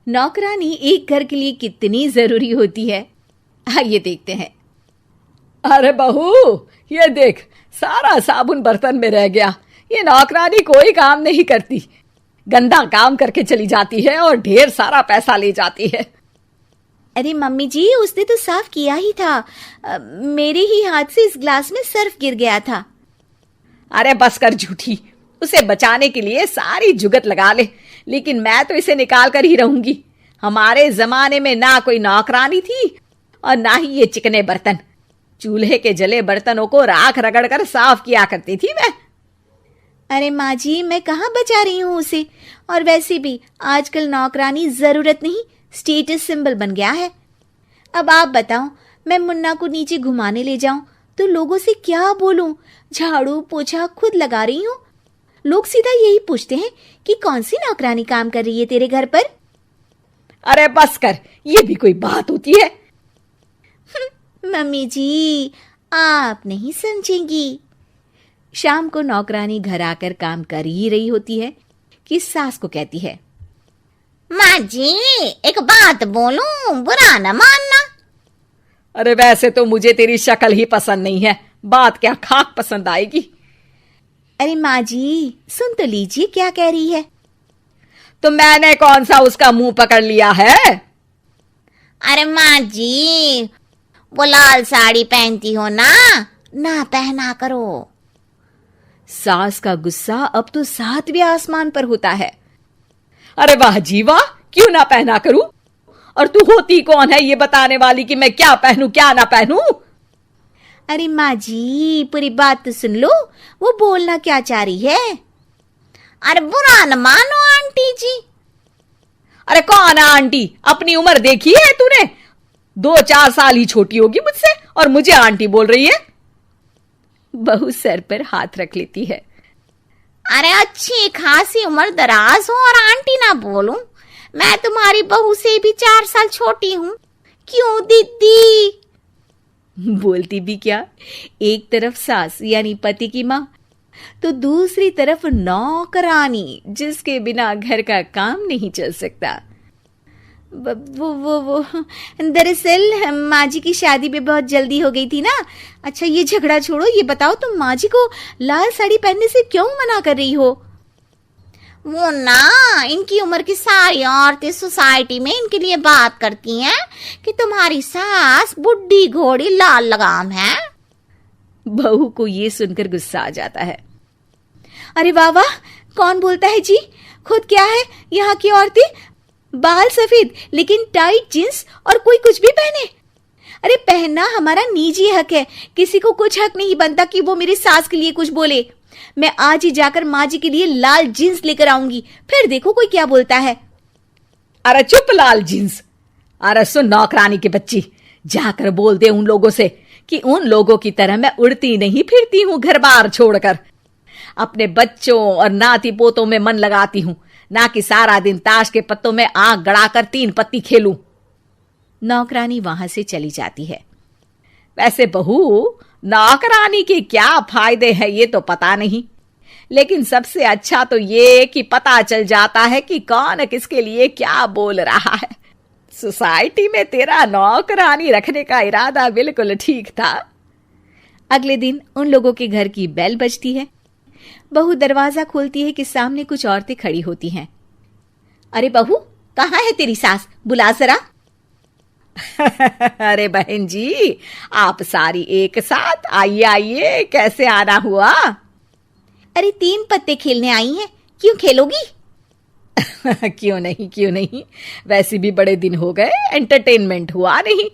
नौकरानी एक घर के लिए कितनी जरूरी होती है, आइए देखते हैं। अरे बहू, ये देख, सारा साबुन बर्तन में रह गया। ये नौकरानी कोई काम नहीं करती, गंदा काम करके चली जाती है और ढेर सारा पैसा ले जाती है। अरे मम्मी जी, उसने तो साफ किया ही था। मेरे ही हाथ से इस ग्लास में सर्फ गिर गया था। अरे बस कर झूठी, उसे बचाने के लिए सारी जुगत लगा ले, लेकिन मैं तो इसे निकाल कर ही रहूंगी। हमारे जमाने में ना कोई नौकरानी थी और ना ही ये चिकने बर्तन। चूल्हे के जले बर्तनों को राख रगड़ कर साफ किया करती थी मैं। अरे माँ जी, मैं कहाँ बचा रही हूँ उसे। और वैसे भी आजकल नौकरानी जरूरत नहीं, स्टेटस सिंबल बन गया है। अब आप बताओ, मैं मुन्ना को नीचे घुमाने ले जाऊं तो लोगों से क्या बोलूं? झाड़ू पोछा खुद लगा रही हूँ। लोग सीधा यही पूछते हैं कि कौन सी नौकरानी काम कर रही है तेरे घर पर। अरे बस कर, ये भी कोई बात होती है? मम्मी जी, आप नहीं समझेंगी। शाम को नौकरानी घर आकर काम कर ही रही होती है कि सास को कहती है, माँ जी, एक बात बोलूं, बुरा न मानना। अरे वैसे तो मुझे तेरी शक्ल ही पसंद नहीं है, बात क्या खाक पसंद आएगी। अरे माँ जी, सुन तो लीजिए क्या कह रही है। तो मैंने कौन सा उसका मुंह पकड़ लिया है? अरे माँ जी, वो लाल साड़ी पहनती हो ना पहना करो। सास का गुस्सा अब तो 7वें आसमान पर होता है। अरे वाह जी वाह, क्यों ना पहना करूं? और तू होती कौन है ये बताने वाली कि मैं क्या पहनूं क्या ना पहनूं? अरे माँ जी, पूरी बात तो सुन लो, वो बोलना क्या चाह रही है। अरे बुरा न मानो आंटी जी। अरे कौन है आंटी? अपनी उम्र देखी है तूने? 2-4 साल ही छोटी होगी मुझसे और मुझे आंटी बोल रही है। बहू सर पर हाथ रख लेती है। अरे अच्छी खासी उम्र दराज हो और आंटी ना बोलूं? मैं तुम्हारी बहू से भी 4 साल छोटी हूं। क्यों दीदी? बोलती भी क्या, एक तरफ सास यानी पति की माँ, तो दूसरी तरफ नौकरानी जिसके बिना घर का काम नहीं चल सकता। वो दरअसल माँ जी की शादी में बहुत जल्दी हो गई थी ना। अच्छा ये झगड़ा छोड़ो, ये बताओ तुम माँ जी को लाल साड़ी पहनने से क्यों मना कर रही हो? वो ना, इनकी उम्र की सारी औरतें सोसाइटी में इनके लिए बात करती हैं कि तुम्हारी सास बुढ़ी घोड़ी लाल लगाम है। बहू को ये सुनकर गुस्सा आ जाता है। अरे वाह वाह, कौन बोलता है जी? खुद क्या है यहाँ की औरतें, बाल सफेद लेकिन टाइट जींस और कोई कुछ भी पहने। अरे पहनना हमारा निजी हक है, किसी को कुछ हक नहीं बनता कि वो मेरी सास के लिए कुछ बोले। मैं आज ही जाकर माँ जी के लिए लाल जींस लेकर आऊंगी, फिर देखो कोई क्या बोलता है। अरे चुप लाल जींस। अरे सुन नौकरानी की बच्ची, जाकर बोल दे उन लोगों से कि उन लोगों की तरह मैं उड़ती नहीं फिरती हूं घर बार छोड़कर। अपने बच्चों और नाती पोतों में मन लगाती हूं, ना कि सारा दिन ताश के पत्तों में आंख गड़ाकर 3 पत्ती खेलूं। नौकरानी वहां से चली जाती है। वैसे बहू, नौकरानी के क्या फायदे हैं ये तो पता नहीं, लेकिन सबसे अच्छा तो ये कि पता चल जाता है कि कौन किसके लिए क्या बोल रहा है। सोसाइटी में तेरा नौकरानी रखने का इरादा बिल्कुल ठीक था। अगले दिन उन लोगों के घर की बेल बजती है। बहू दरवाजा खोलती है कि सामने कुछ औरतें खड़ी होती हैं। अरे बहू, कहाँ है तेरी सास? बुला जरा। अरे बहन जी, आप सारी एक साथ आइए आइए, कैसे आना हुआ? अरे 3 पत्ते खेलने आई हैं, क्यों खेलोगी? क्यों नहीं, वैसे भी बड़े दिन हो गए, एंटरटेनमेंट हुआ नहीं।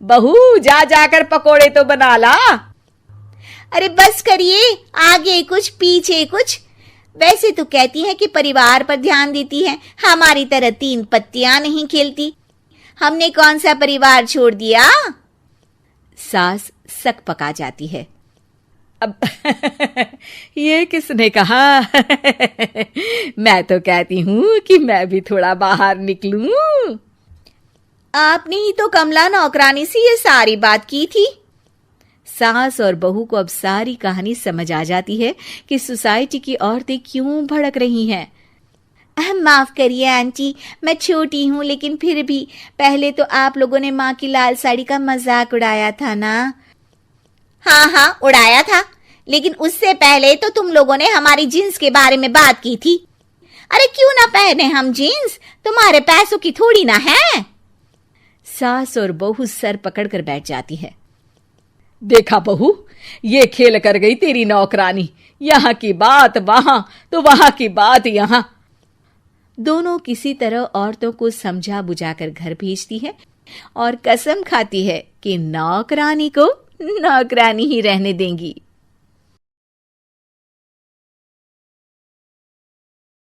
बहू जा जाकर पकोड़े तो बना ला। अरे बस करिए, आगे कुछ पीछे कुछ। वैसे तो कहती है कि परिवार पर ध्यान देती है, हमारी तरह 3 पत्तियां नहीं खेलती। हमने कौन सा परिवार छोड़ दिया? सास सक पका जाती है। अब ये किसने कहा? मैं तो कहती हूं कि मैं भी थोड़ा बाहर निकलूं। आपने ही तो कमला नौकरानी से ये सारी बात की थी। सास और बहू को अब सारी कहानी समझ आ जाती है कि सोसाइटी की औरतें क्यों भड़क रही हैं। माफ करिए आंटी, मैं छोटी हूँ, लेकिन फिर भी पहले तो आप लोगों ने माँ की लाल साड़ी का मजाक उड़ाया था ना। हाँ हाँ उड़ाया था, लेकिन उससे पहले तो तुम लोगों ने हमारी जीन्स के बारे में बात की थी। अरे क्यों ना पहने हम जीन्स, तुम्हारे पैसों की थोड़ी ना है। सास और बहू सर पकड़कर बैठ जाती है। देखा बहू, ये खेल कर गई तेरी नौकरानी, यहाँ की बात वहां तो वहां की बात यहाँ। दोनों किसी तरह औरतों को समझा बुझाकर घर भेजती है और कसम खाती है कि नौकरानी को नौकरानी ही रहने देंगी।